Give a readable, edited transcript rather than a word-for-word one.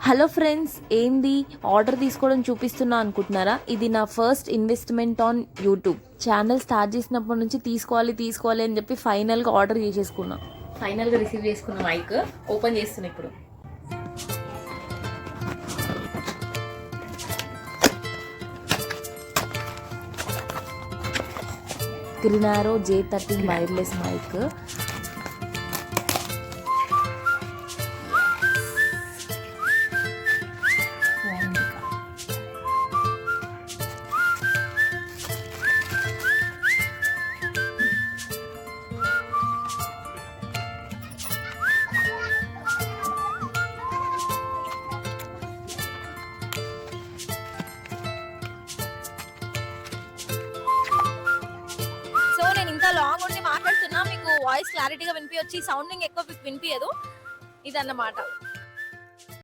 Hello friends, ఏంది order తీసుకోవడం చూపిస్తున్నా అనుకుంటున్నారా? ఇది నా first investment on YouTube. Channel start చేసినప్పటి నుంచి తీసుకోవాలి అని చెప్పి ఫైనల్గా ఆర్డర్ చేసేసుకున్నా. ఫైనల్గా రిసీవ్ చేసుకున్న మైక్ ఓపెన్ చేస్తున్నా ఇప్పుడు. గ్రినారో J13 వైర్లెస్ మైక్. లాంగ్ ఉండి మాట్లాడుతున్నా, మీకు వాయిస్ క్లారిటీగా వినిపించొచ్చు, సౌండింగ్ ఎక్కువ వినిపించదు. ఇదన్నమాట.